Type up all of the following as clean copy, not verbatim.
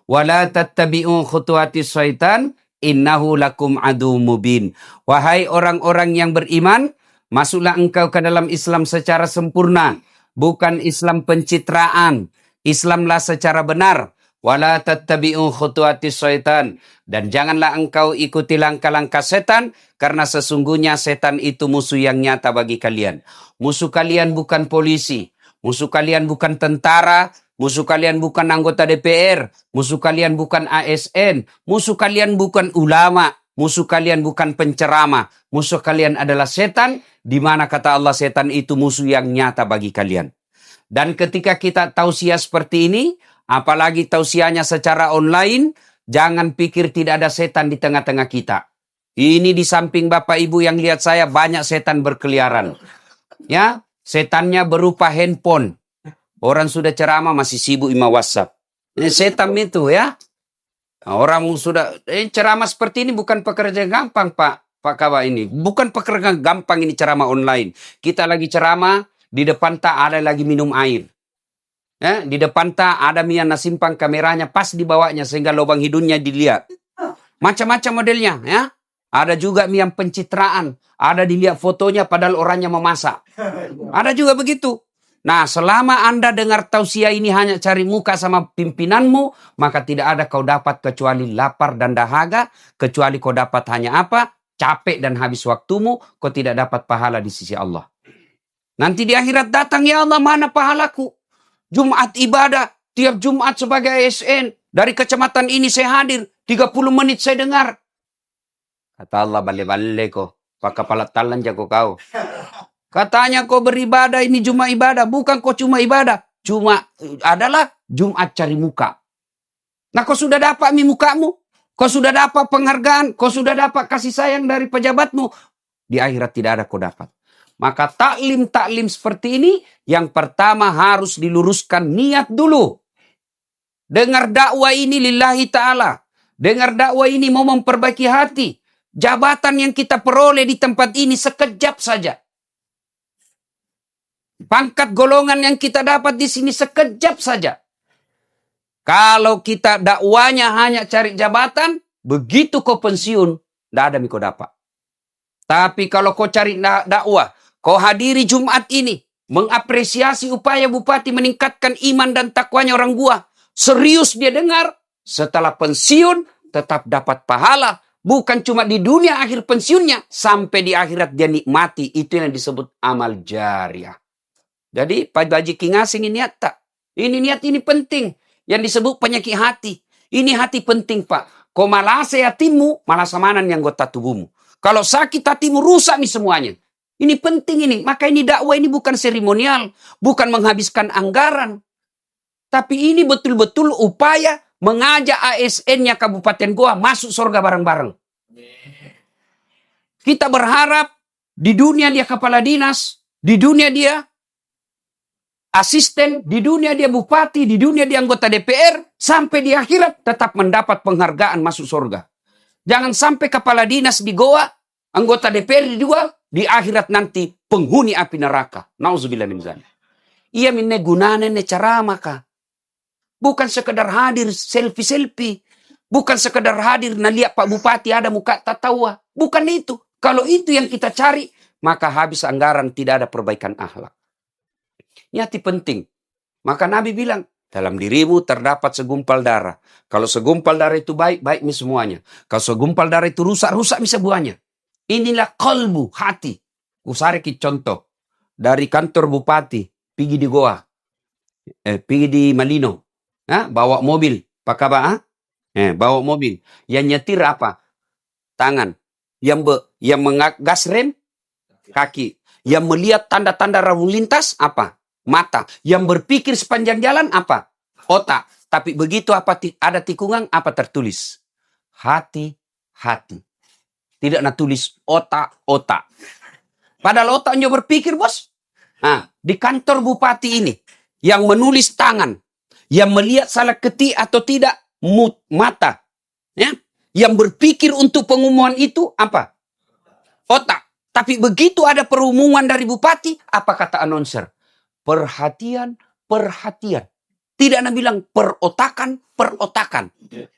Wala tattabi'u khutuwatis syaitan innahu lakum adu mubin. Wahai orang-orang yang beriman, masuklah engkau ke dalam Islam secara sempurna, bukan Islam pencitraan. Islamlah secara benar. Wala tattabi'u khutuwatis syaitan, dan janganlah engkau ikuti langkah-langkah setan, karena sesungguhnya setan itu musuh yang nyata bagi kalian. Musuh kalian bukan polisi, musuh kalian bukan tentara, musuh kalian bukan anggota DPR, musuh kalian bukan ASN, musuh kalian bukan ulama, musuh kalian bukan penceramah, musuh kalian adalah setan, di mana kata Allah setan itu musuh yang nyata bagi kalian. Dan ketika kita tausiah seperti ini, apalagi tausiahnya secara online, jangan pikir tidak ada setan di tengah-tengah kita. Ini di samping Bapak Ibu yang lihat saya, banyak setan berkeliaran. Ya, setannya berupa handphone. Orang sudah ceramah masih sibuk ima WhatsApp. Ini setan itu ya. Orang sudah ceramah seperti ini bukan pekerjaan gampang, Pak Kawa ini. Bukan pekerjaan gampang ini ceramah online. Kita lagi ceramah, di depan tak ada lagi minum air. Ya, di depan tak ada yang nasimpang kameranya pas di bawahnya sehingga lubang hidungnya dilihat. Macam-macam modelnya ya. Ada juga yang pencitraan. Ada dilihat fotonya padahal orangnya memasak. Ada juga begitu. Nah, selama Anda dengar tausiah ini hanya cari muka sama pimpinanmu, maka tidak ada kau dapat kecuali lapar dan dahaga, kecuali kau dapat hanya apa? Capek dan habis waktumu, kau tidak dapat pahala di sisi Allah. Nanti di akhirat datang, ya Allah, mana pahalaku? Jumat ibadah, tiap Jumat sebagai ASN, dari kecamatan ini saya hadir, 30 menit saya dengar. Kata Allah, balik-balik kok, pak kepala talan jago kau. Katanya kau beribadah, ini cuma ibadah. Bukan kau cuma ibadah. Cuma adalah Jumat cari muka. Nah kau sudah dapat mukamu. Kau sudah dapat penghargaan. Kau sudah dapat kasih sayang dari pejabatmu. Di akhirat tidak ada kau dapat. Maka taklim-taklim seperti ini, yang pertama harus diluruskan niat dulu. Dengar dakwah ini lillahi ta'ala. Dengar dakwah ini mau memperbaiki hati. Jabatan yang kita peroleh di tempat ini sekejap saja. Pangkat golongan yang kita dapat di sini sekejap saja. Kalau kita dakwanya hanya cari jabatan, begitu kau pensiun, tidak ada yang kau dapat. Tapi kalau kau cari dakwah, kau hadiri Jumat ini, mengapresiasi upaya bupati meningkatkan iman dan takwanya orang Gua. Serius dia dengar, setelah pensiun tetap dapat pahala. Bukan cuma di dunia akhir pensiunnya, sampai di akhirat dia nikmati. Itu yang disebut amal jariah. Jadi Pak Haji Kingasing ini niat tak? Ini niat ini penting. Yang disebut penyakit hati. Ini hati penting Pak. Kau malase hatimu, malah samanan yang gota tubuhmu. Kalau sakit hatimu, rusak nih semuanya. Ini penting ini. Maka ini dakwah ini bukan seremonial. Bukan menghabiskan anggaran. Tapi ini betul-betul upaya mengajak ASN-nya Kabupaten Goa masuk surga bareng-bareng. Kita berharap di dunia dia kepala dinas, di dunia dia asisten, di dunia dia bupati, di dunia dia anggota DPR, sampai di akhirat tetap mendapat penghargaan masuk surga. Jangan sampai kepala dinas di Goa, anggota DPR di Goa, di akhirat nanti penghuni api neraka. Nauzubillah min dzalik. Ia minne gunane ne ceramah kah? Bukan sekedar hadir selfie-selfie. Bukan sekedar hadir lihat Pak Bupati ada muka tatawa. Bukan itu. Kalau itu yang kita cari, maka habis anggaran, tidak ada perbaikan akhlak. Ini hati penting. Maka Nabi bilang, dalam dirimu terdapat segumpal darah. Kalau segumpal darah itu baik, baik nih semuanya. Kalau segumpal darah itu rusak, rusak nih semuanya. Inilah kalbu, hati. Usariki contoh. Dari kantor Bupati, pergi di Goa. Pergi di Malino. Bawa mobil. Pakai apa? Bawa mobil. Yang nyetir apa? Tangan. Yang mengas rem? Kaki. Yang melihat tanda-tanda lalu lintas? Apa? Mata. Yang berpikir sepanjang jalan? Apa? Otak. Tapi begitu apa ada tikungan? Apa tertulis? Hati-hati. Tidak tulis otak-otak. Padahal otaknya berpikir, bos. Di kantor Bupati ini. Yang menulis tangan. Yang melihat salah ketik atau tidak, mata. Ya? Yang berpikir untuk pengumuman itu apa? Otak. Tapi begitu ada pengumuman dari bupati, apa kata announcer? Perhatian, perhatian. Tidak Nabi bilang perotakan.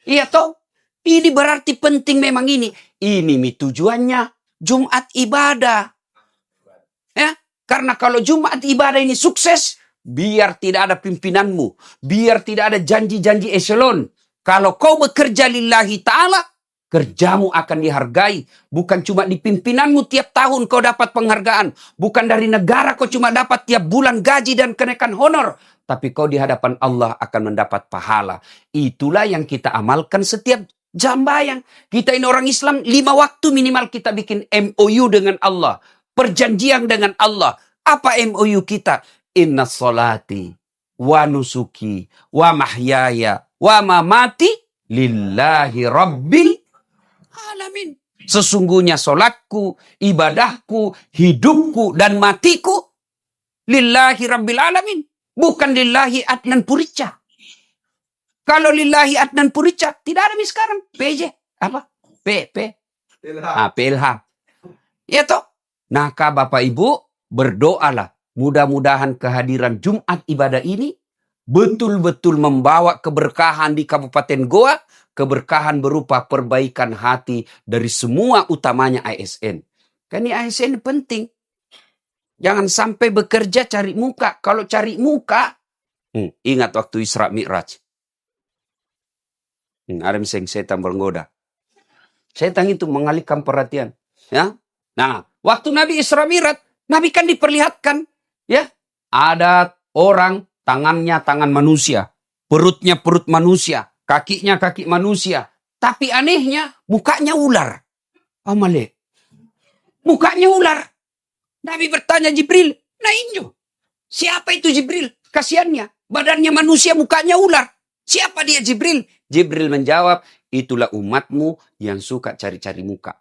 Iya toh? Ini berarti penting memang ini. Ini tujuannya Jumat ibadah. Ya, karena kalau Jumat ibadah ini sukses, biar tidak ada pimpinanmu, biar tidak ada janji-janji eselon. Kalau kau bekerja lillahi ta'ala, kerjamu akan dihargai. Bukan cuma di pimpinanmu tiap tahun kau dapat penghargaan. Bukan dari negara kau cuma dapat tiap bulan gaji dan kenaikan honor. Tapi kau di hadapan Allah akan mendapat pahala. Itulah yang kita amalkan setiap jam bayang. Kita ini orang Islam 5 waktu minimal kita bikin MOU dengan Allah. Perjanjian dengan Allah. Apa MOU kita? Inna solati wa nusuki wa mahyaya wa mamati lillahi rabbil alamin. Sesungguhnya solatku, ibadahku, hidupku, dan matiku lillahi rabbil alamin. Bukan lillahi Adnan Purica. Kalau lillahi Adnan Purica, tidak ada sekarang. PJ. Apa? PLH. Ya toh? Nah, Bapak Ibu, berdoalah. Mudah-mudahan kehadiran Jumat ibadah ini betul-betul membawa keberkahan di Kabupaten Goa. Keberkahan berupa perbaikan hati dari semua utamanya ASN. Kan ini ASN penting. Jangan sampai bekerja cari muka. Kalau cari muka, ingat waktu Isra Mi'raj. Ada setan bergoda. Setan itu mengalihkan perhatian. Ya. Nah, waktu Nabi Isra Mi'raj, Nabi kan diperlihatkan, ya, ada orang tangannya tangan manusia, perutnya perut manusia, kakinya kaki manusia. Tapi anehnya, mukanya ular. Amale. Mukanya ular. Nabi bertanya Jibril, nah injo, siapa itu Jibril? Kasiannya, badannya manusia, mukanya ular. Siapa dia Jibril? Jibril menjawab, itulah umatmu yang suka cari-cari muka.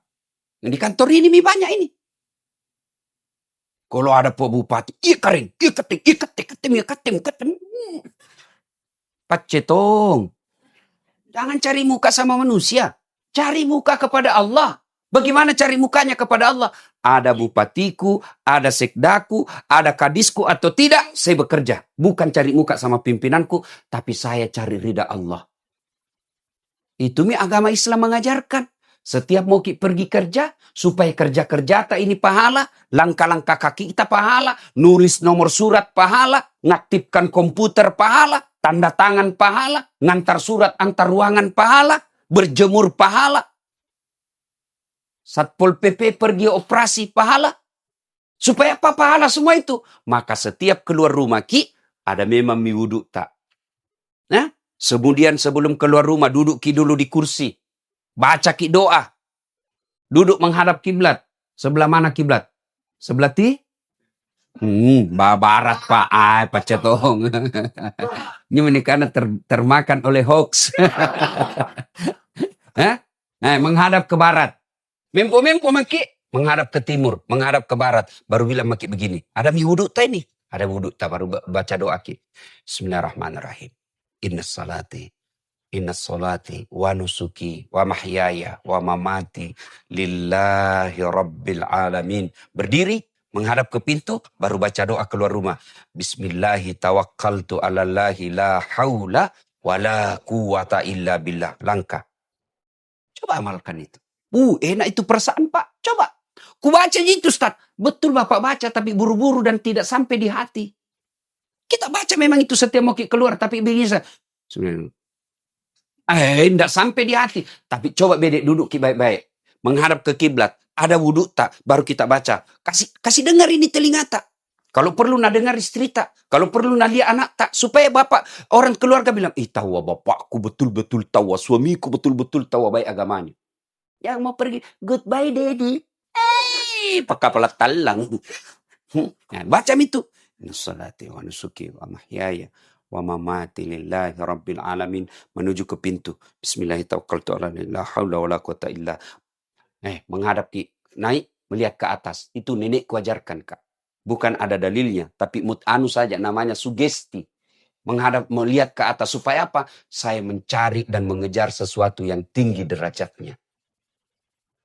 Di kantor ini banyak ini. Kalau ada Pak Bupati, iketing. Pacetong. Jangan cari muka sama manusia. Cari muka kepada Allah. Bagaimana cari mukanya kepada Allah? Ada bupatiku, ada sekdaku, ada kadisku atau tidak, saya bekerja. Bukan cari muka sama pimpinanku, tapi saya cari ridha Allah. Itu agama Islam mengajarkan. Setiap mau pergi kerja, supaya kerja-kerja tak ini pahala, langkah-langkah kaki kita pahala, nulis nomor surat pahala, ngaktifkan komputer pahala, tanda tangan pahala, ngantar surat antar ruangan pahala, berjemur pahala. Satpol PP pergi operasi pahala. Supaya apa pahala semua itu? Maka setiap keluar rumah ada memang wudhu tak. Nah, kemudian sebelum keluar rumah duduk dulu di kursi. Baca doa. Duduk menghadap kiblat. Sebelah mana kiblat? Sebelah barat Pak. Pacetong. Ini karena termakan oleh hoax. Nah, menghadap ke barat. Mempo maki menghadap ke timur, menghadap ke barat, baru bilang maki begini. Ada wudhu tak ini? Ada wudhu tak, baru baca doa ki. Bismillahirrahmanirrahim. Inna salati wa nusuki wa mahyaya wa mamati lillahi rabbil alamin. Berdiri, menghadap ke pintu, baru baca doa keluar rumah. Bismillahi tawakkaltu ala Allahi la haula wa la quwata illa billah. Langkah. Coba amalkan itu. Enak itu perasaan Pak. Coba. Ku baca gitu Ustaz. Betul Bapak baca tapi buru-buru dan tidak sampai di hati. Kita baca memang itu setiap mau keluar. Tapi begini. Tidak sampai di hati. Tapi coba bedek duduk baik-baik. Menghadap ke kiblat. Ada wudhu tak? Baru kita baca. Kasih dengar ini telinga tak? Kalau perlu nak dengar istri tak? Kalau perlu nak lihat anak tak? Supaya bapak, orang keluarga bilang, tahu bapakku betul-betul tahu. Suamiku betul-betul tahu baik agamanya. Yang mau pergi, goodbye daddy. Pakai pelat talang. Nah, baca itu. Salati wa nusuki wa mahyaya wa mamati lillahi rabbil alamin. Menuju ke pintu. Bismillahirrahmanirrahim. La haula wa la quwata illa. Menghadap naik, melihat ke atas. Itu nenekku ajarkan Kak. Bukan ada dalilnya. Tapi saja namanya sugesti. Menghadap, melihat ke atas. Supaya apa? Saya mencari dan mengejar sesuatu yang tinggi derajatnya.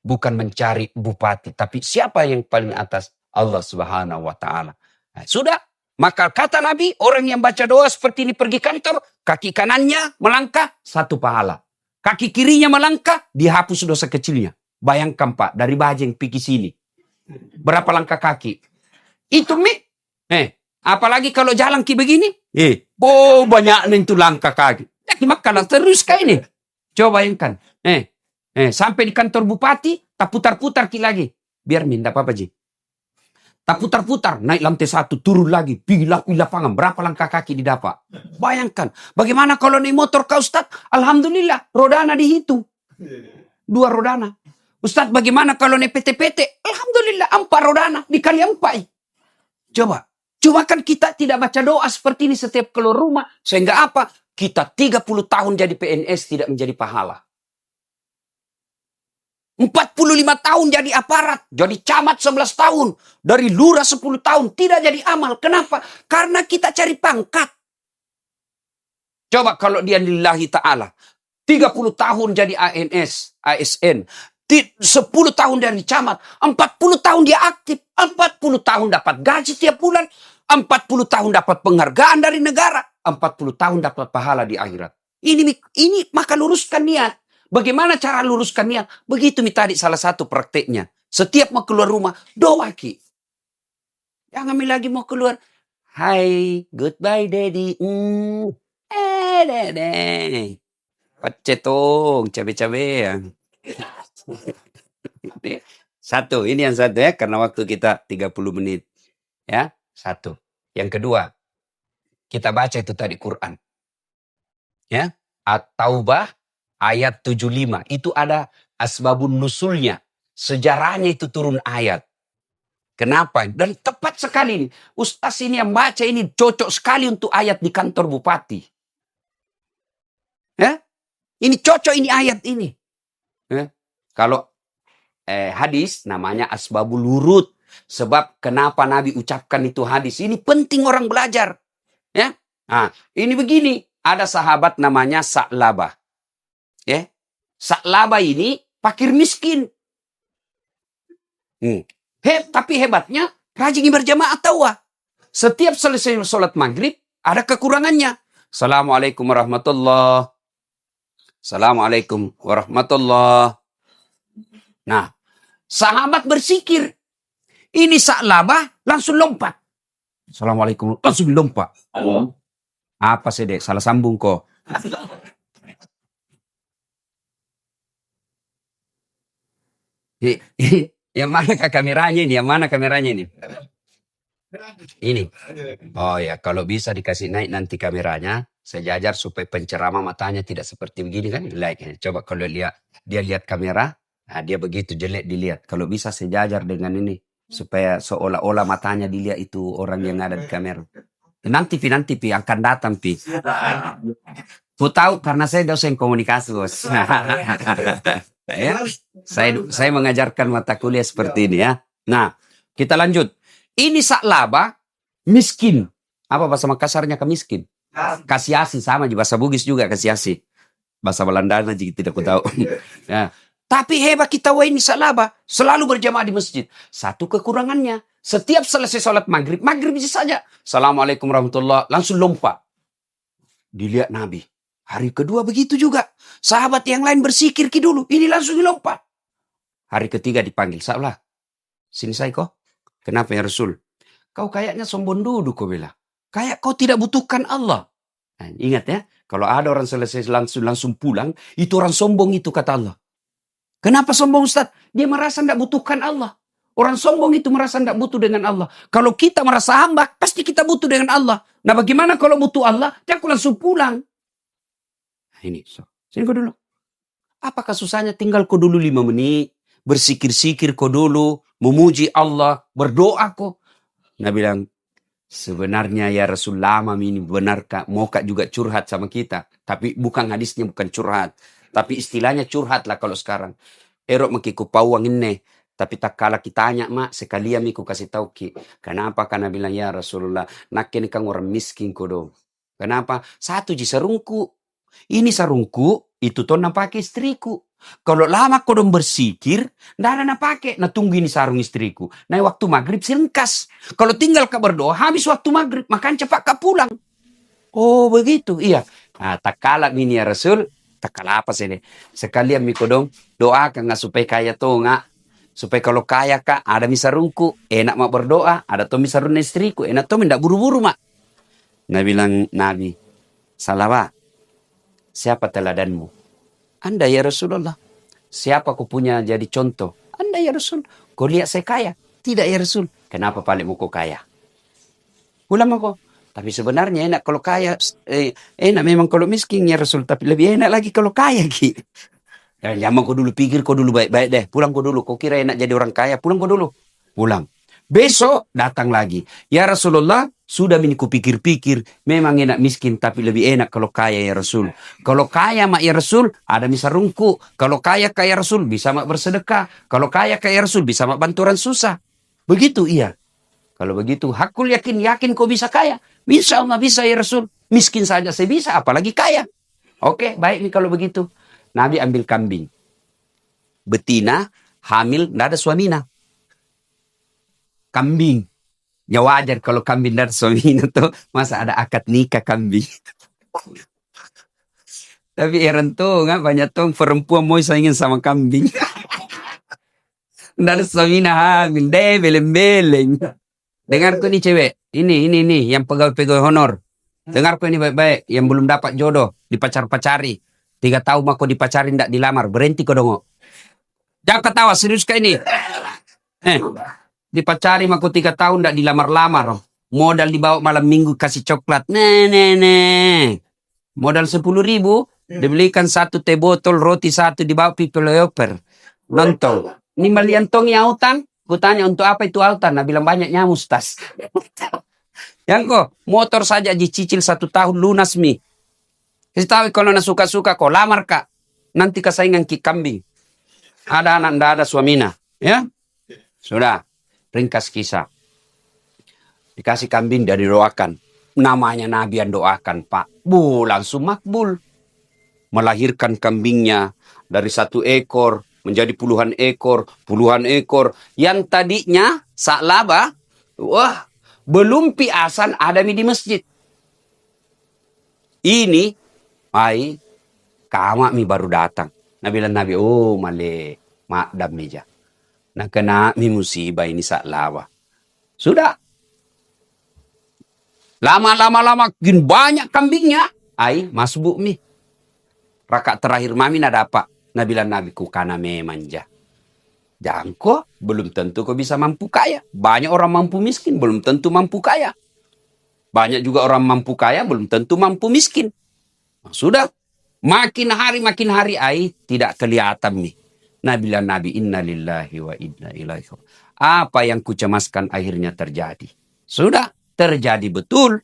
Bukan mencari bupati. Tapi siapa yang paling atas? Allah Subhanahu wa ta'ala. Nah, sudah. Maka kata Nabi, orang yang baca doa seperti ini pergi kantor, kaki kanannya melangkah, 1 pahala. Kaki kirinya melangkah, dihapus dosa kecilnya. Bayangkan Pak, dari Bajeng pergi sini. Berapa langkah kaki? Itu apalagi kalau jalan ki begini. Banyak itu langkah kaki. Jadi makalah terus kayak ini. Coba bayangkan. Sampai di kantor bupati, tak putar-putar ki lagi. Biar minta apa-apa Ji. Tak putar-putar, naik lantai 1, turun lagi, pergi lapangan, berapa langkah kaki didapat. Bayangkan, bagaimana kalau naik motor kau Ustaz? Alhamdulillah, rodana dihitung. 2 rodana. Ustaz, bagaimana kalau naik PT-PT? Alhamdulillah, 4 rodana, dikali 4. Coba kan kita tidak baca doa seperti ini setiap keluar rumah. Sehingga apa? Kita 30 tahun jadi PNS tidak menjadi pahala. 45 tahun jadi aparat, jadi camat 11 tahun, dari lurah 10 tahun, tidak jadi amal. Kenapa? Karena kita cari pangkat. Coba kalau dia lillahi ta'ala, 30 tahun jadi ANS, ASN, 10 tahun dari camat, 40 tahun dia aktif, 40 tahun dapat gaji tiap bulan, 40 tahun dapat penghargaan dari negara, 40 tahun dapat pahala di akhirat. Ini maka luruskan niat. Bagaimana cara luruskan niat? Begitu tadi salah satu prakteknya. Setiap mau keluar rumah, doa ki. Jangan lagi mau keluar. Hai, goodbye daddy. Dede. Pacetong, cabe-cabe. Satu, ini yang satu ya. Karena waktu kita 30 menit. Ya, satu. Yang kedua, kita baca itu tadi Quran. Ya, At-Taubah. Ayat 75, itu ada asbabun nusulnya. Sejarahnya itu turun ayat. Kenapa? Dan tepat sekali. Ustaz ini yang baca ini cocok sekali untuk ayat di kantor bupati. Ini cocok ini ayat ini. Kalau hadis namanya asbabul wurud. Sebab kenapa Nabi ucapkan itu hadis. Ini penting orang belajar. Ya, ini begini. Ada sahabat namanya Sa'labah. Sa'labah ini fakir miskin. Tapi hebatnya rajin berjamaah tawah. Setiap selesai sholat maghrib ada kekurangannya. Assalamualaikum warahmatullahi. Assalamualaikum warahmatullahi. Nah, sahabat bersikir. Ini Sa'labah langsung lompat. Assalamualaikum, langsung lompat. Halo. Apa sih dek? Salah sambung kok. Yang mana kameranya ini? Yang mana kameranya ini? Ini. Oh ya, kalau bisa dikasih naik nanti kameranya, sejajar supaya pencerama matanya tidak seperti begini kan? Like. Coba kalau dia lihat kamera, dia begitu jelek dilihat. Kalau bisa sejajar dengan ini, supaya seolah-olah matanya dilihat itu orang yang ada di kamera. Nanti akan datang pi. Ku tahu karena saya dosen komunikasi bos. Ya, saya mengajarkan mata kuliah seperti ini ya. Nah, kita lanjut. Ini Sa'labah miskin. Apa bahasa Makassarnya ke miskin? Kasiasi sama di bahasa Bugis juga kasiasi. Bahasa Belanda aja tidak ku tahu. Ya. Tapi hebat kita ini Sa'labah selalu berjamaah di masjid. Satu kekurangannya, setiap selesai sholat maghrib saja. Assalamualaikum warahmatullahi, langsung lompat. Dilihat Nabi. Hari kedua begitu juga. Sahabat yang lain bersikir dulu. Ini langsung dilompat. Hari ketiga dipanggil. Sa'lah. Sini saya kok. Kenapa ya Rasul? Kau kayaknya sombong dulu kau bilang. Kayak kau tidak butuhkan Allah. Nah, ingat ya. Kalau ada orang selesai langsung pulang. Itu orang sombong itu kata Allah. Kenapa sombong Ustaz? Dia merasa tidak butuhkan Allah. Orang sombong itu merasa tidak butuh dengan Allah. Kalau kita merasa hamba. Pasti kita butuh dengan Allah. Nah bagaimana kalau butuh Allah? Dia langsung pulang. Ini, sini kau dulu. Apakah susahnya tinggal kau dulu 5 menit, bersikir-sikir kau dulu, memuji Allah, berdoa kau. Nabi bilang, sebenarnya ya Rasul lama ini benar kak, mau kak juga curhat sama kita. Tapi bukan hadisnya, bukan curhat. Tapi istilahnya curhat lah kalau sekarang. Erok makiku pawang ini. Tapi tak kalah kitanya mak, sekalian miku kasih tahu ki. Kenapa? Karena bilang ya Rasulullah, nak ini kan orang miskin kau dong. Kenapa? Satu ji sarungku. Ini sarungku, itu tuh pakai istriku. Kalau lama kau dong bersikir, ndak ada na pakai. Nah tunggu ini sarung istriku. Nah waktu maghrib silengkas. Kalau tinggal kau berdoa, habis waktu maghrib, makan cepat kau pulang. Oh begitu, iya. Nah tak kalah ini ya Rasul, tak kalah apa sih. Sekalian miko dong, doakan nggak supaya kaya tuh nggak. Supaya kalau kaya kak, ada misarungku, enak mak berdoa. Ada tuh misarun istriku, enak tuh mendak buru-buru mak. Nah bilang Nabi, Salawat, siapa teladanmu? Anda ya Rasulullah. Siapa ku punya jadi contoh? Anda ya Rasul. Kau lihat saya kaya? Tidak ya Rasul. Kenapa paling mau kau kaya? Pulang kau. Tapi sebenarnya enak kalau kaya. Enak memang kalau miskin ya Rasul. Tapi lebih enak lagi kalau kaya Ki. Jangan kau dulu pikir kau dulu baik-baik deh. Pulang kau dulu. Kau kira enak jadi orang kaya. Pulang kau dulu. Pulang. Besok datang lagi. Ya Rasulullah, sudah ku pikir-pikir. Memang enak miskin, tapi lebih enak kalau kaya ya Rasul. Kalau kaya mak ya Rasul, ada misarungku. Kalau kaya Rasul, bisa mak bersedekah. Kalau kaya Rasul, bisa mak banturan susah. Begitu iya. Kalau begitu, hakul yakin kau bisa kaya. Bisa Allah, bisa ya Rasul. Miskin saja saya bisa, apalagi kaya. Oke, baik nih kalau begitu. Nabi ambil kambing. Betina, hamil, nggak ada suamina. Kambing. Ya wajar kalau kambing dari suaminya tuh masa ada akad nikah kambing. Tapi heran tuh nggak banyak tuh perempuan mau saingin sama kambing. Dari suaminya hamil deh beleng-beleng. Dengarku nih cewek, ini yang pegawai-pegawai honor. Dengarku ini baik-baik, yang belum dapat jodoh dipacar-pacari. 3 tahun mah kau dipacarin ndak dilamar, berhenti kau dong. Jangan ketawa serius kayak ini. Dipacari mah 3 tahun ndak dilamar-lamar. Modal dibawa malam minggu kasih coklat. Nah. Modal 10.000, dibelikan 1 teh botol, roti 1 dibawa people over. Nonton. Ini maliantong yang autan. Kutanya untuk apa itu autan? Nah bilang banyak nyamus tas. Yang kok motor saja dicicil 1 tahun lunas mi. Kasih tahu kalau nak suka-suka kok lamar kak. Nanti kesaingan ki kambing. Ada anak ndak ada suamina. Ya. Sudah. Ringkas kisah. Dikasih kambing dari doakan. Namanya Nabi yang doakan Pak. Langsung makbul. Melahirkan kambingnya dari 1 ekor menjadi puluhan ekor. Yang tadinya saklaba, wah belum piasan ada di masjid. Ini, kamak mi baru datang. Nabi, oh male, makdam meja. Nah kena mi musibah ini saklaba. Sudah. Lama gin banyak kambingnya. Masbuk mi. Rakaat terakhir mami nada apa? Nabi ku kana memanja. Jangko belum tentu kau bisa mampu kaya. Banyak orang mampu miskin belum tentu mampu kaya. Banyak juga orang mampu kaya belum tentu mampu miskin. Nah, sudah. Makin hari tidak kelihatan nih. Nabi inna lillahi wa inna ilaihi. Apa yang kucemaskan akhirnya terjadi. Sudah terjadi betul.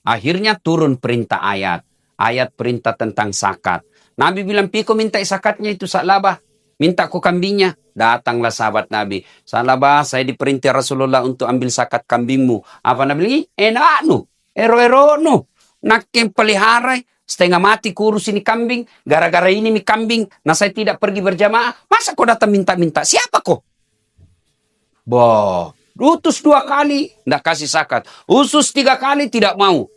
Akhirnya turun perintah ayat. Ayat perintah tentang zakat. Nabi bilang, piko minta zakatnya itu saklabah. Minta ku kambingnya. Datanglah sahabat Nabi. Saklabah, saya diperintah Rasulullah untuk ambil zakat kambingmu. Apa Nabi? Enak nu. Ero nu. Nakem pelihara. Setengah mati kurus ini kambing. Gara-gara ini mi kambing. Nah saya tidak pergi berjamaah. Masa kau datang minta-minta? Siapa kau? Utus 2 kali. Nggak kasih zakat. Usus 3 kali tidak mau.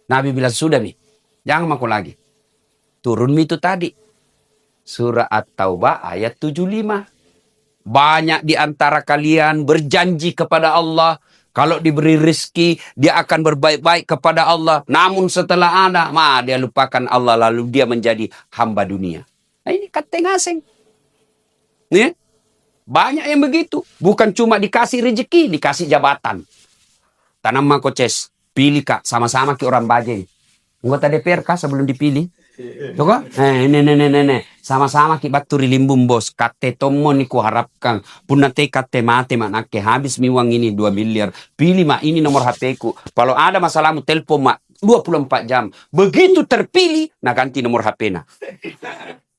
Nabi bilang, sudah nih. Jangan maku lagi. Turun itu tadi. Surah At-Taubah ayat 75. Banyak di antara kalian berjanji kepada Allah. Kalau diberi rezeki, dia akan berbaik-baik kepada Allah. Namun setelah ada, dia lupakan Allah. Lalu dia menjadi hamba dunia. Nah ini kata ngaseng. Nih, banyak yang begitu. Bukan cuma dikasih rezeki, dikasih jabatan. Tanam makoces. Pilih kak, sama-sama ki orang bajeng. Anggota DPR kak sebelum dipilih. Coba, sama-sama ki baturi limbum bos. Kate tomo ni ku harapkan. Punate kate mate manake habis miwang ini 2 miliar. Pilih mak ini nomor HP ku. Kalau ada masalahmu telepon mak 24 jam. Begitu terpilih, nah ganti nomor HP na.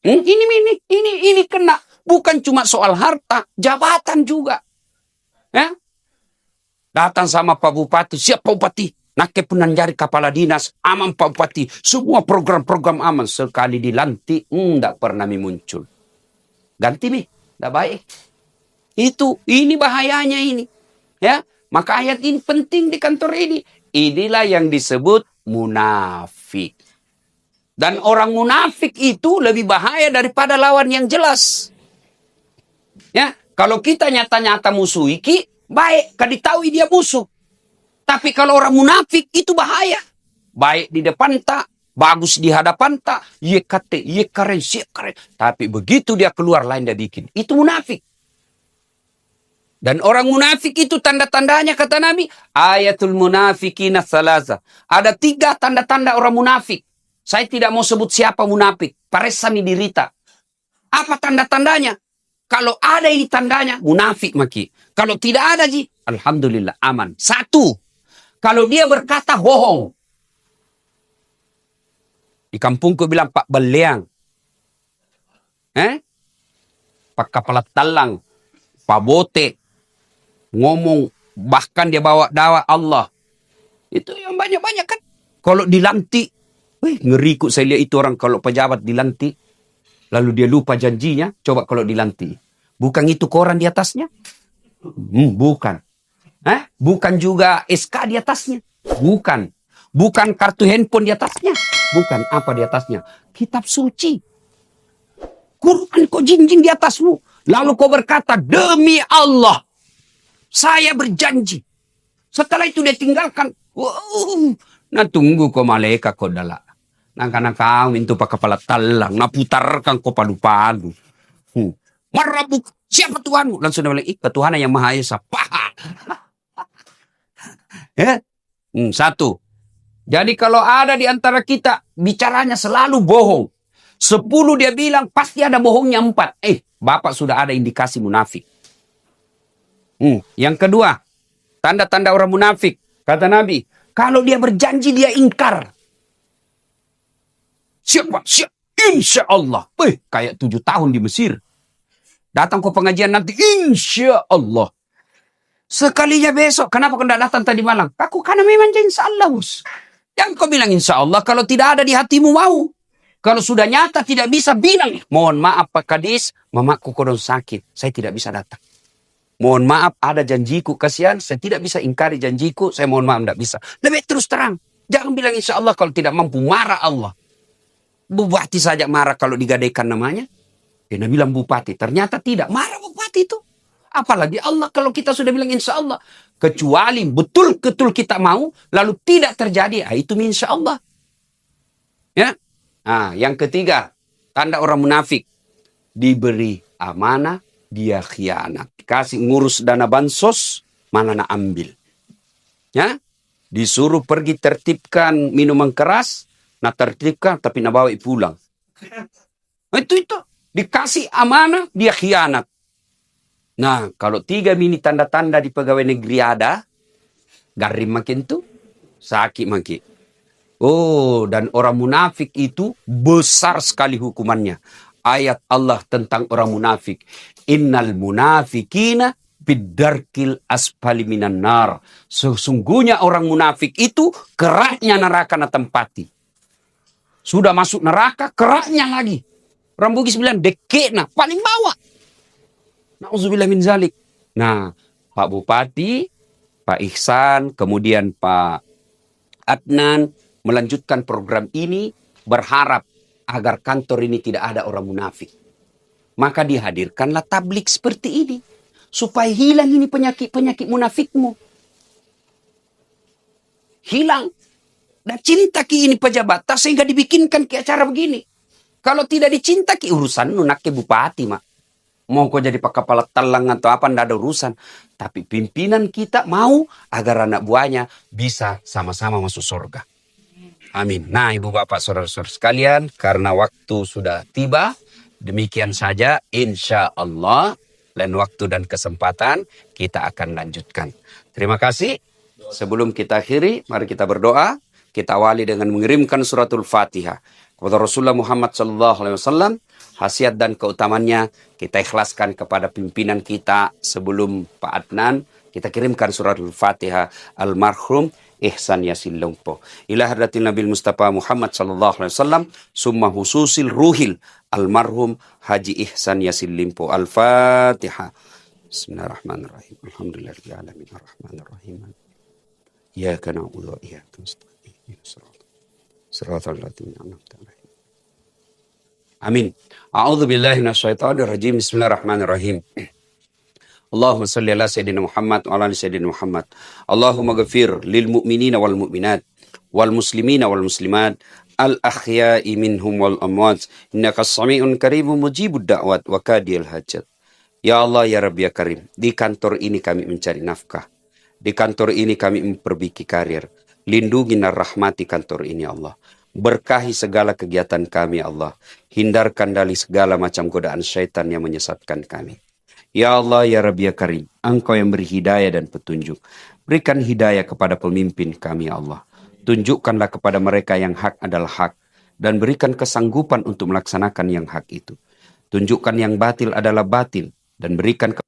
Ini kena. Bukan cuma soal harta, jabatan juga. Ya? Datang sama Pak Bupati, siap Pak Bupati. Nake penanjari kepala dinas, aman Pak Bupati, semua program-program aman. Sekali dilantik, enggak pernah muncul. Ganti mi, enggak baik. Ini bahayanya ini. Ya, maka ayat ini penting di kantor ini. Inilah yang disebut munafik. Dan orang munafik itu lebih bahaya daripada lawan yang jelas. Ya, kalau kita nyata-nyata musuhi, baik, kaditahui dia musuh. Tapi kalau orang munafik itu bahaya. Baik di depan tak, bagus di hadapan tak, ye keren, siap keren. Tapi begitu dia keluar lain dia bikin. Itu munafik. Dan orang munafik itu tanda-tandanya kata Nabi, ayatul munafikina salaza. Ada 3 tanda-tanda orang munafik. Saya tidak mau sebut siapa munafik. Paresami dirita. Apa tanda-tandanya? Kalau ada ini tandanya, munafik maki. Kalau tidak ada, alhamdulillah, aman. 1. Kalau dia berkata bohong. Di kampungku bilang Pak Beliang. Pak Kepala Talang. Pak Bote. Ngomong. Bahkan dia bawa dakwah Allah. Itu yang banyak-banyak kan. Kalau dilantik. Ngeri kok saya lihat itu orang kalau pejabat dilantik. Lalu dia lupa janjinya. Coba kalau dilantik. Bukan itu koran di atasnya? Bukan. Bukan juga SK di atasnya? Bukan. Bukan kartu handphone di atasnya? Bukan. Apa di atasnya? Kitab suci. Quran kau jinjing di atasmu. Lalu kau berkata, demi Allah, saya berjanji. Setelah itu dia tinggalkan. Nah tunggu kau malaikat kau dalak. Nah kau minta pak kepala talang. Nah putarkan kau palu-palu. Marabuk. Siapa Tuhanmu? Langsung dia bilang, Tuhan yang Maha Esa. Ya? 1. Jadi kalau ada di antara kita bicaranya selalu bohong. 10 dia bilang pasti ada bohongnya 4. Bapak sudah ada indikasi munafik. Yang kedua, tanda-tanda orang munafik. Kata Nabi, kalau dia berjanji dia ingkar. Siapa? Insya Allah. Kayak 7 tahun di Mesir. Datang ke pengajian nanti, insya Allah. Sekalinya besok, kenapa kau tidak datang tadi malam? Aku karena memang insya Allah, bos. Yang kau bilang insya Allah, kalau tidak ada di hatimu mau. Kalau sudah nyata tidak bisa bilang. Mohon maaf Pak Kadis, mamaku kodon sakit. Saya tidak bisa datang. Mohon maaf ada janjiku, kasihan. Saya tidak bisa ingkari janjiku. Saya mohon maaf tidak bisa. Lebih terus terang. Jangan bilang insya Allah kalau tidak mampu. Marah Allah. Bupati saja marah kalau digadaikan namanya. Dia bilang bupati. Ternyata tidak. Marah bupati itu. Apalagi Allah kalau kita sudah bilang insya Allah. Kecuali betul-betul kita mau. Lalu tidak terjadi. Itu insya Allah. Ya. Yang ketiga. Tanda orang munafik. Diberi amanah. Dia khianat. Kasih ngurus dana bansos. Mana nak ambil. Ya. Disuruh pergi tertibkan minuman keras. Nak tertibkan tapi nak bawa pulang. Itu. Dikasih amanah. Dia khianat. Nah, kalau 3 mini tanda-tanda di pegawai negeri ada, garim makin tuh, sakit makin. Dan orang munafik itu besar sekali hukumannya. Ayat Allah tentang orang munafik. Innal munafikina bidarkil asfali minan nar. Sesungguhnya orang munafik itu keraknya neraka na tempati. Sudah masuk neraka, keraknya lagi. Orang Bugis bilang, dekekna, paling bawah. Na'udzubillah min zalik. Nah, Pak Bupati, Pak Ihsan, kemudian Pak Adnan melanjutkan program ini berharap agar kantor ini tidak ada orang munafik. Maka dihadirkanlah tablik seperti ini. Supaya hilang ini penyakit-penyakit munafikmu. Hilang. Dan cinta ki ini pejabat sehingga dibikinkan ke acara begini. Kalau tidak dicinta ki urusan nunak ke bupati, mak. Mau kau jadi pak kepala talang atau apa, tidak ada urusan. Tapi pimpinan kita mau agar anak buahnya bisa sama-sama masuk surga. Amin. Nah, ibu bapak saudara-saudara sekalian, karena waktu sudah tiba, demikian saja insya Allah. Lain waktu dan kesempatan kita akan lanjutkan. Terima kasih. Sebelum kita akhiri, mari kita berdoa. Kita awali dengan mengirimkan suratul Fatihah kepada Rasulullah Muhammad SAW. Khasiat dan keutamannya kita ikhlaskan kepada pimpinan kita sebelum Pak Adnan. Kita kirimkan suratul Fatihah almarhum ihsan yasin lumpo. Ila hadratin Nabil Mustafa Muhammad sallallahu alaihi wasallam summa hususil ruhil almarhum Haji Ihsan Yasin Limpo. Al-Fatihah. Bismillahirrahmanirrahim. Alhamdulillahirabbil alamin arrahmanir rahim. Iyyaka na'budu wa iyyaka nasta'in. Shiratal ladzina an'amta 'alaihim. Amin. A'udzu billahi minasyaitonir rajim. Bismillahirrahmanirrahim. Allahumma salli ala sayyidina Muhammad wa ala ali sayyidina Muhammad. Allahumma ghafir lil mu'minina wal mu'minat wal muslimina wal muslimat al akhya'i minhum wal amwat innaka as-sami'un qaribun mujibud da'wat wa kadiyal hajat. Ya Allah ya Rabbi ya Karim, di kantor ini kami mencari nafkah. Di kantor ini kami memperbaiki karir. Lindungi dan rahmati kantor ini Allah. Berkahi segala kegiatan kami Allah. Hindarkan dari segala macam godaan syaitan yang menyesatkan kami. Ya Allah ya Rabbi ya Karim, Engkau yang beri hidayah dan petunjuk. Berikan hidayah kepada pemimpin kami Allah. Tunjukkanlah kepada mereka yang hak adalah hak. Dan berikan kesanggupan untuk melaksanakan yang hak itu. Tunjukkan yang batil adalah batil. Dan berikan ke